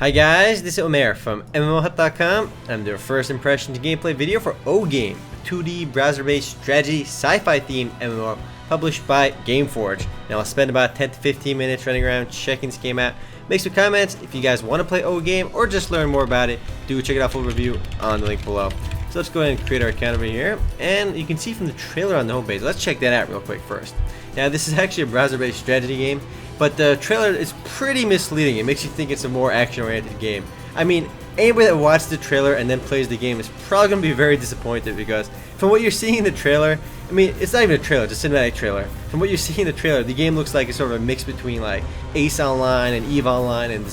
Hi guys, this is Omer from MMOHut.com. I'm doing a first impressions gameplay video for OGame, a 2D browser-based strategy sci-fi themed MMO published by Gameforge. Now I'll spend about 10 to 15 minutes running around checking this game out. Make some comments if you guys want to play OGame or just learn more about it. Do check it out, full review on the link below. So let's go ahead and create our account over here, and you can see from the trailer on the homepage. Let's check that out real quick first. Now this is actually a browser-based strategy game, but the trailer is pretty misleading. It makes you think it's a more action-oriented game. I mean, anybody that watches the trailer and then plays the game is probably going to be very disappointed, because from what you're seeing in the trailer, I mean, it's not even a trailer, it's a cinematic trailer. From what you're seeing in the trailer, the game looks like it's sort of a mix between like Ace Online and EVE Online and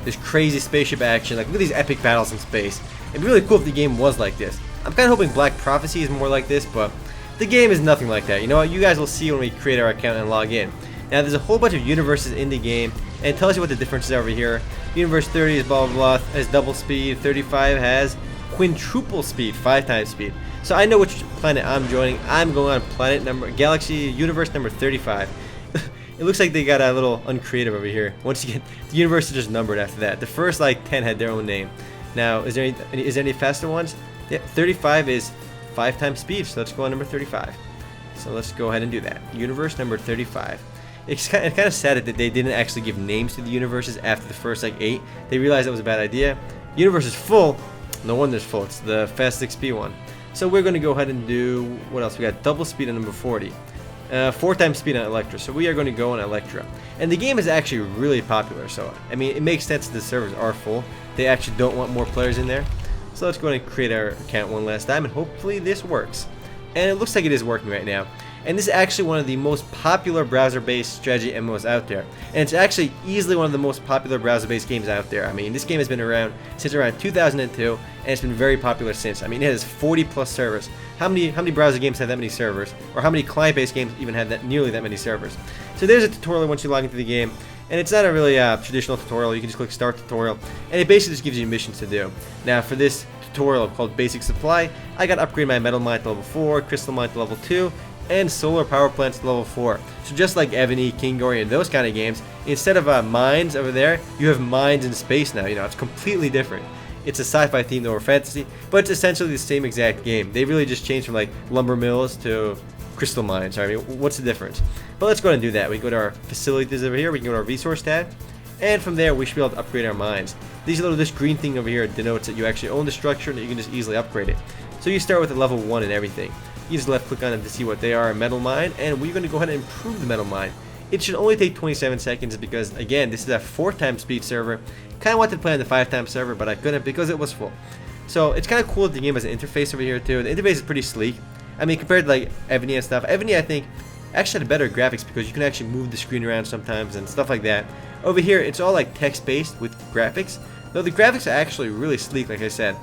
this crazy spaceship action. Like, look at these epic battles in space. It'd be really cool if the game was like this. I'm kind of hoping Black Prophecy is more like this, but the game is nothing like that. You know what? You guys will see when we create our account and log in. Now, there's a whole bunch of universes in the game, and it tells you what the differences are over here. Universe 30 is blah blah blah, has double speed. 35 has quintuple speed, 5 times speed. So I know which planet I'm joining. I'm going on universe number 35. It looks like they got a little uncreative over here. Once you get, the universe is just numbered after that. The first like 10 had their own name. Now, is there any faster ones? Yeah, 35 is 5 times speed, so let's go on number 35. So let's go ahead and do that. Universe number 35. It's kind of sad that they didn't actually give names to the universes after the first like 8. They realized that was a bad idea. Universe is full. No wonder it's full. It's the fast XP one. So we're going to go ahead and do, what else? We got double speed on number 40. 4 times speed on Electra. So we are going to go on Electra. And the game is actually really popular. So, I mean, it makes sense that the servers are full. They actually don't want more players in there. So let's go ahead and create our account one last time, and hopefully this works. And it looks like it is working right now. And this is actually one of the most popular browser-based strategy MMOs out there. And it's actually easily one of the most popular browser-based games out there. I mean, this game has been around since around 2002, and it's been very popular since. I mean, it has 40 plus servers. How many browser games have that many servers? Or how many client-based games even have nearly that many servers? So there's a tutorial once you log into the game. And it's not a really traditional tutorial. You can just click Start Tutorial, and it basically just gives you missions to do. Now, for this tutorial called Basic Supply, I got to upgrade my Metal Mine to level 4, Crystal Mine to level 2, and Solar Power Plants to level 4. So just like Ebony, Kingory, and those kind of games, instead of mines over there, you have mines in space now. You know, it's completely different. It's a sci-fi themed over fantasy, but it's essentially the same exact game. They really just changed from like lumber mills to crystal mines. I mean, what's the difference? But let's go ahead and do that. We can go to our facilities over here. We can go to our resource tab, and from there we should be able to upgrade our mines. This green thing over here denotes that you actually own the structure and that you can just easily upgrade it. So you start with a level 1 and everything. You just left click on them to see what they are. Metal mine, and we're going to go ahead and improve the metal mine. It should only take 27 seconds because, again, this is a 4 times speed server. Kind of wanted to play on the 5 times server, but I couldn't because it was full. So it's kind of cool that the game has an interface over here too. The interface is pretty sleek. I mean, compared to like Ebony and stuff, Ebony I think actually had better graphics because you can actually move the screen around sometimes and stuff like that. Over here, it's all like text-based with graphics, though the graphics are actually really sleek, like I said.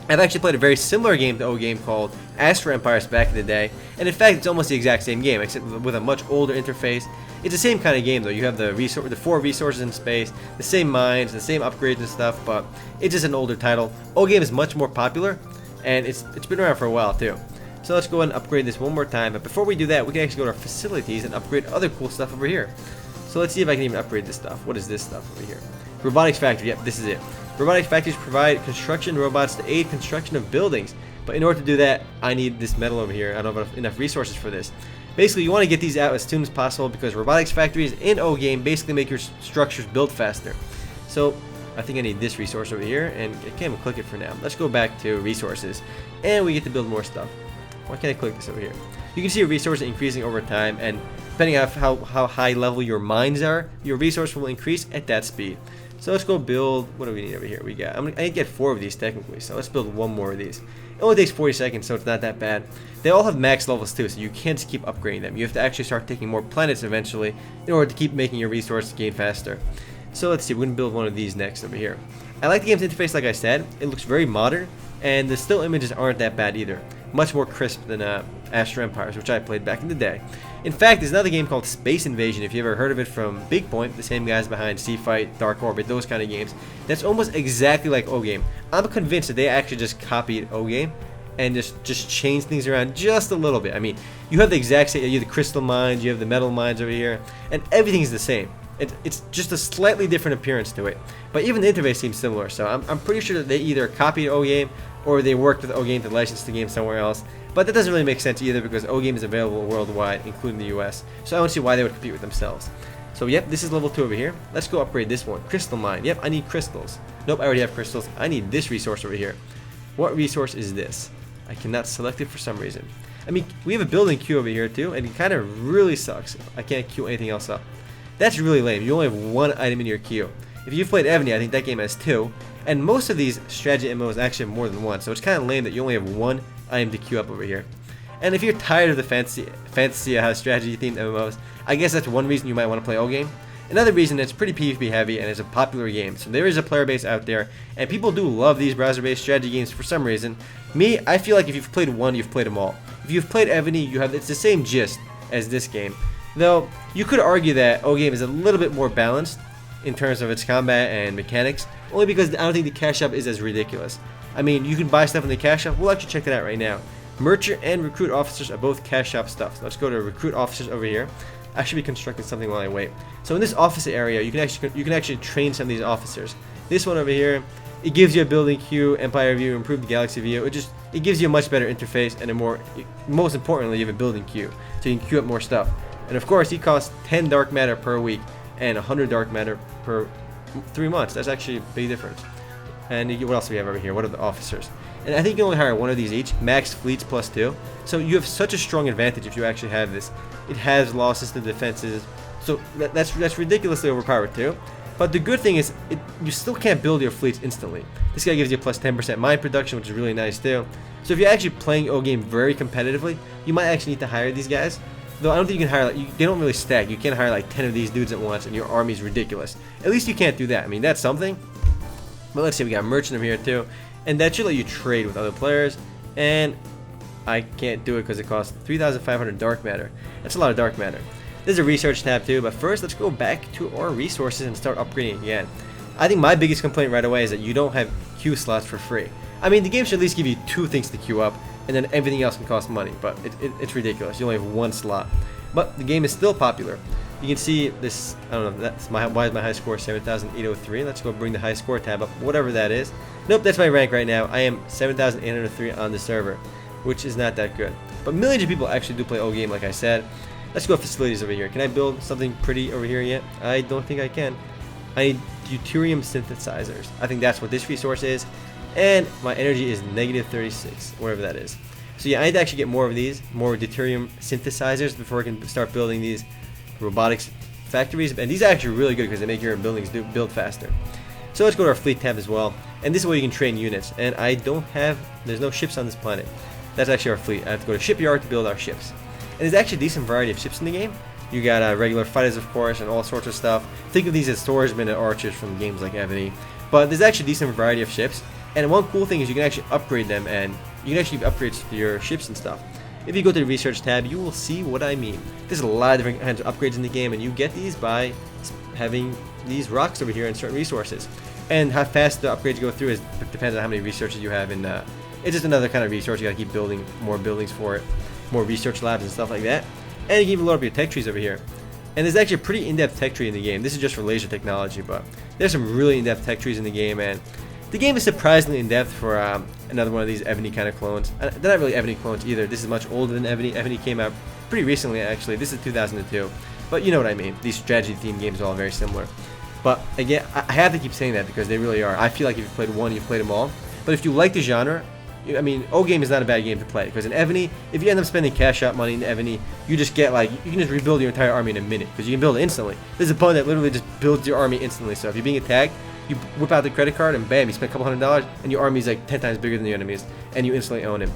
I've actually played a very similar game to OGame called Astro Empires back in the day, and in fact, it's almost the exact same game, except with a much older interface. It's the same kind of game, though. You have the 4 resources in space, the same mines, the same upgrades and stuff, but it's just an older title. OGame is much more popular, and it's been around for a while too. So let's go ahead and upgrade this one more time. But before we do that, we can actually go to our facilities and upgrade other cool stuff over here. So let's see if I can even upgrade this stuff. What is this stuff over here? Robotics Factory. Yep, this is it. Robotics factories provide construction robots to aid construction of buildings. But in order to do that, I need this metal over here. I don't have enough resources for this. Basically, you want to get these out as soon as possible because robotics factories in OGame basically make your structures build faster. So I think I need this resource over here, and I can't even click it for now. Let's go back to resources, and we get to build more stuff. Why can't I click this over here? You can see your resources increasing over time, and depending on how high level your mines are, your resource will increase at that speed. So let's go build, what do we need over here? I need to get 4 of these technically, so let's build 1 more of these. It only takes 40 seconds, so it's not that bad. They all have max levels too, so you can't just keep upgrading them. You have to actually start taking more planets eventually in order to keep making your resource gain faster. So let's see, we're going to build one of these next over here. I like the game's interface, like I said. It looks very modern, and the still images aren't that bad either. Much more crisp than Astro Empires, which I played back in the day. In fact, there's another game called Space Invasion, if you ever heard of it, from Big Point, the same guys behind Sea Fight, Dark Orbit, those kind of games. That's almost exactly like OGame. I'm convinced that they actually just copied OGame and just changed things around just a little bit. I mean, you have the exact same, you have the crystal mines, you have the metal mines over here, and everything's the same. It's just a slightly different appearance to it. But even the interface seems similar, so I'm pretty sure that they either copied OGame or they worked with OGame to license the game somewhere else. But that doesn't really make sense either because OGame is available worldwide, including the US. So I don't see why they would compete with themselves. So yep, this is level 2 over here. Let's go upgrade this one. Crystal mine. Yep, I need crystals. Nope, I already have crystals. I need this resource over here. What resource is this? I cannot select it for some reason. I mean, we have a building queue over here too, and it kind of really sucks. I can't queue anything else up. That's really lame. You only have one item in your queue. If you've played Evany, I think that game has 2. And most of these strategy MMOs actually have more than 1. So it's kind of lame that you only have 1 item to queue up over here. And if you're tired of the fantasy strategy themed MMOs, I guess that's one reason you might want to play OGame. Another reason, it's pretty PvP heavy and it's a popular game. So there is a player base out there, and people do love these browser-based strategy games for some reason. Me, I feel like if you've played one, you've played them all. If you've played Evany, it's the same gist as this game. Though, you could argue that OGame is a little bit more balanced in terms of its combat and mechanics, only because I don't think the cash shop is as ridiculous. I mean, you can buy stuff in the cash shop. We'll actually check that out right now. Merchant and recruit officers are both cash shop stuff. So let's go to recruit officers over here. I should be constructing something while I wait. So in this officer area, you can actually train some of these officers. This one over here, it gives you a building queue, empire view, improved galaxy view. It gives you a much better interface and most importantly, you have a building queue, so you can queue up more stuff. And of course, he costs 10 dark matter per week and 100 dark matter per 3 months. That's actually a big difference. And what else do we have over here? What are the officers? And I think you can only hire one of these each. Max fleets +2. So you have such a strong advantage if you actually have this. It has losses to defenses. So that's ridiculously overpowered too. But the good thing is, you still can't build your fleets instantly. This guy gives you plus 10% mine production, which is really nice too. So if you're actually playing OGame very competitively, you might actually need to hire these guys. Though I don't think you can hire, they don't really stack. You can't hire like 10 of these dudes at once and your army's ridiculous. At least you can't do that. I mean, that's something. But let's see, we got a merchant over here too. And that should let you trade with other players. And I can't do it because it costs 3,500 dark matter. That's a lot of dark matter. There's a research tab too, but first let's go back to our resources and start upgrading again. I think my biggest complaint right away is that you don't have queue slots for free. I mean, the game should at least give you 2 things to queue up, and then everything else can cost money, but it's ridiculous. You only have 1 slot. But the game is still popular. You can see this, I don't know, why is my high score 7,803? Let's go bring the high score tab up, whatever that is. Nope, that's my rank right now. I am 7,803 on the server, which is not that good. But millions of people actually do play OGame, like I said. Let's go facilities over here. Can I build something pretty over here yet? I don't think I can. I need deuterium synthesizers. I think that's what this resource is. And my energy is negative 36, whatever that is. So yeah, I need to actually get more of these, more deuterium synthesizers before I can start building these robotics factories. And these are actually really good because they make your buildings build faster. So let's go to our fleet tab as well. And this is where you can train units. And there's no ships on this planet. That's actually our fleet. I have to go to Shipyard to build our ships. And there's actually a decent variety of ships in the game. You got regular fighters, of course, and all sorts of stuff. Think of these as swordsmen and archers from games like Evany. But there's actually a decent variety of ships. And one cool thing is you can actually upgrade them, and you can actually give upgrades to your ships and stuff. If you go to the research tab, you will see what I mean. There's a lot of different kinds of upgrades in the game, and you get these by having these rocks over here and certain resources. And how fast the upgrades go through depends on how many researches you have. And it's just another kind of resource. You gotta keep building more buildings for it, more research labs and stuff like that. And you can even load up your tech trees over here. And there's actually a pretty in-depth tech tree in the game. This is just for laser technology, but there's some really in-depth tech trees in the game, and the game is surprisingly in-depth for another one of these Evany kind of clones. They're not really Evany clones either. This is much older than Evany. Evany came out pretty recently, actually. This is 2002. But you know what I mean. These strategy-themed games are all very similar. But again, I have to keep saying that because they really are. I feel like if you've played one, you've played them all. But if you like the genre, I mean, OGame is not a bad game to play, because in Evany, if you end up spending cash out money in Evany, you just get you can just rebuild your entire army in a minute, because you can build it instantly. There's a opponent that literally just builds your army instantly. So if you're being attacked, you whip out the credit card and bam, you spend a couple $100, and your army is like 10 times bigger than the enemies, and you instantly own him.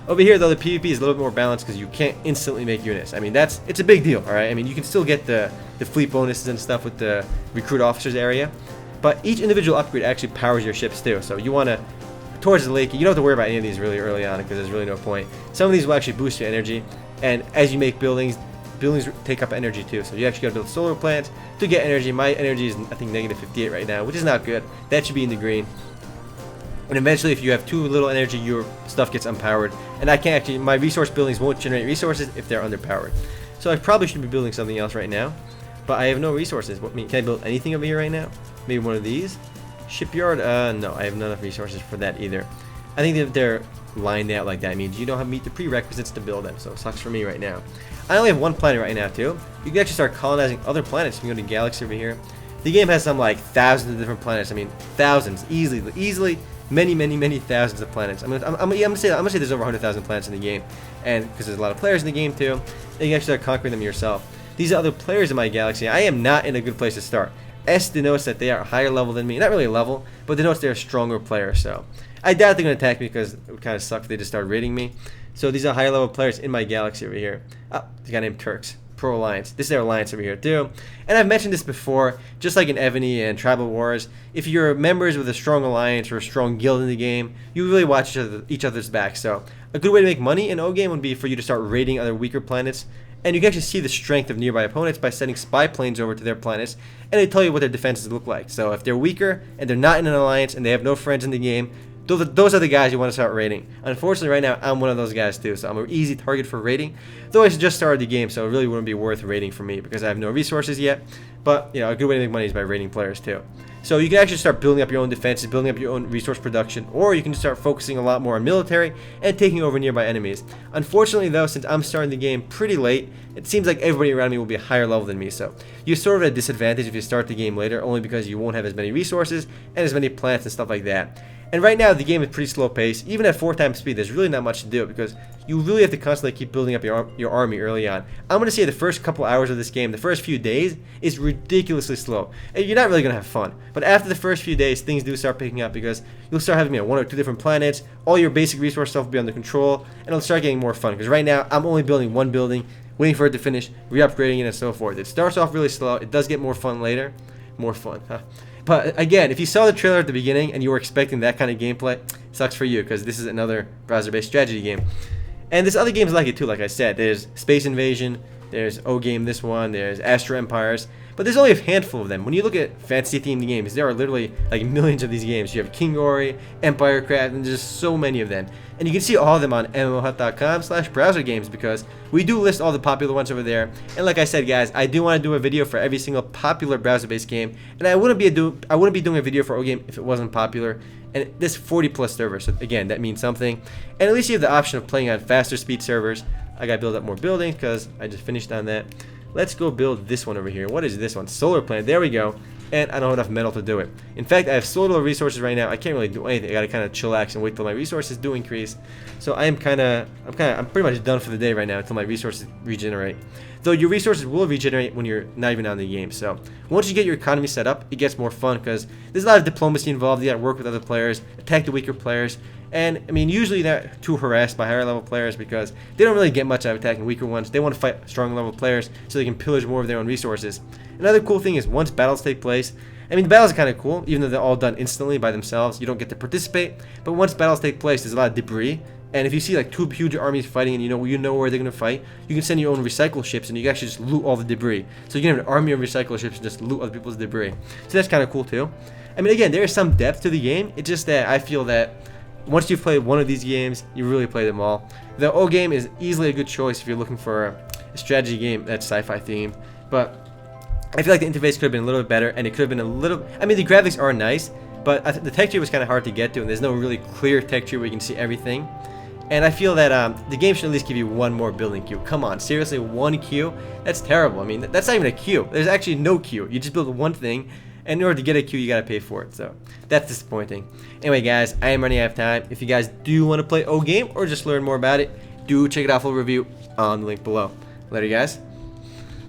Over here, though, the PvP is a little bit more balanced because you can't instantly make units. I mean, it's a big deal, all right? I mean, you can still get the fleet bonuses and stuff with the recruit officers area, but each individual upgrade actually powers your ships too. So you want to towards the lake, you don't have to worry about any of these really early on because there's really no point. Some of these will actually boost your energy, and as you make buildings take up energy too. So you actually got to build solar plants to get energy. My energy is, I think, negative 58 right now, which is not good. That should be in the green. And eventually, if you have too little energy, your stuff gets unpowered. And I can't actually, my resource buildings won't generate resources if they're underpowered. So I probably should be building something else right now. but I have no resources. What, can I build anything over here right now? Maybe one of these? Shipyard? No, I have not enough resources for that either. I think that if they're lined out like that, means you don't have to meet the prerequisites to build them, so it sucks for me right now. I only have one planet right now too. You can actually start colonizing other planets. You can go to Galaxy over here. The game has some like thousands of different planets. I mean, thousands, easily, many thousands of planets. I'm gonna say there's over 100,000 planets in the game, and because there's a lot of players in the game too, and you can actually start conquering them yourself. These are other players in my galaxy. I am not in a good place to start. S denotes that they are higher level than me. Not really a level, but denotes they're a stronger player. So I doubt they're gonna attack me because it would kind of suck if they just start raiding me. So these are higher level players in my galaxy over here. Oh, there's a guy named Turks. Pro Alliance. This is their alliance over here too. And I've mentioned this before, just like in Ebony and Tribal Wars, if you're members with a strong alliance or a strong guild in the game, you really watch each other's back. So a good way to make money in OGame would be for you to start raiding other weaker planets. And you can actually see the strength of nearby opponents by sending spy planes over to their planets, and they tell you what their defenses look like. So if they're weaker and they're not in an alliance and they have no friends in the game, those are the guys you want to start raiding. Unfortunately, right now, I'm one of those guys too, so I'm an easy target for raiding. Though I just started the game, so it really wouldn't be worth raiding for me because I have no resources yet. But, you know, a good way to make money is by raiding players too. So you can actually start building up your own defenses, building up your own resource production, or you can start focusing a lot more on military and taking over nearby enemies. Unfortunately, though, since I'm starting the game pretty late, it seems like everybody around me will be a higher level than me, so you're sort of at a disadvantage if you start the game later, only because you won't have as many resources and as many plants and stuff like that. And right now, the game is pretty slow paced. Even at 4 times speed, there's really not much to do because you really have to constantly keep building up your army early on. I'm going to say the first couple hours of this game, the first few days, is ridiculously slow. And you're not really going to have fun. But after the first few days, things do start picking up because you'll start having 1 or 2 different planets. All your basic resource stuff will be under control, and it'll start getting more fun. Because right now, I'm only building one building, waiting for it to finish, re-upgrading it, and so forth. It starts off really slow. It does get more fun later. More fun, huh? But again, if you saw the trailer at the beginning and you were expecting that kind of gameplay, sucks for you because this is another browser-based strategy game. And there's other games like it too, like I said. There's Space Invasion, there's OGame this one, there's Astro Empires, but there's only a handful of them. When you look at fantasy-themed games, there are literally like millions of these games. You have King Ori, Empire Craft, and there's just so many of them. And you can see all of them on MMOHut.com/browsergames because we do list all the popular ones over there. And like I said, guys, I do want to do a video for every single popular browser-based game, and I wouldn't be doing a video for OGame if it wasn't popular. And this 40+ servers, so again, that means something. And at least you have the option of playing on faster speed servers. I gotta build up more buildings because I just finished on that. Let's go build this one over here. What is this one? Solar plant. There we go. And I don't have enough metal to do it. In fact, I have so little resources right now. I can't really do anything. I gotta kind of chillax and wait till my resources do increase. So I'm pretty much done for the day right now until my resources regenerate. Though your resources will regenerate when you're not even on the game. So once you get your economy set up, it gets more fun because there's a lot of diplomacy involved. You gotta work with other players, attack the weaker players. And I mean, usually they're not too harassed by higher level players because they don't really get much out of attacking weaker ones. They want to fight strong level players so they can pillage more of their own resources. Another cool thing is once battles take place, I mean, the battles are kind of cool, even though they're all done instantly by themselves. You don't get to participate, but once battles take place, there's a lot of debris. And if you see like 2 huge armies fighting and you know where they're going to fight, you can send your own recycle ships and you can actually just loot all the debris. So you can have an army of recycle ships and just loot other people's debris. So that's kind of cool too. I mean, again, there is some depth to the game. It's just that I feel that once you've played one of these games, you really play them all. The OGame is easily a good choice if you're looking for a strategy game that's sci-fi themed. But I feel like the interface could have been a little bit better, and it could have been a little... I mean, the graphics are nice, but the texture was kind of hard to get to, and there's no really clear texture where you can see everything. And I feel that the game should at least give you 1 more building queue. Come on, seriously, 1 queue? That's terrible. I mean, that's not even a queue. There's actually no queue. You just build one thing, and in order to get a queue, you gotta pay for it. So that's disappointing. Anyway, guys, I am running out of time. If you guys do want to play OGame or just learn more about it, do check it out full review on the link below. Later, guys.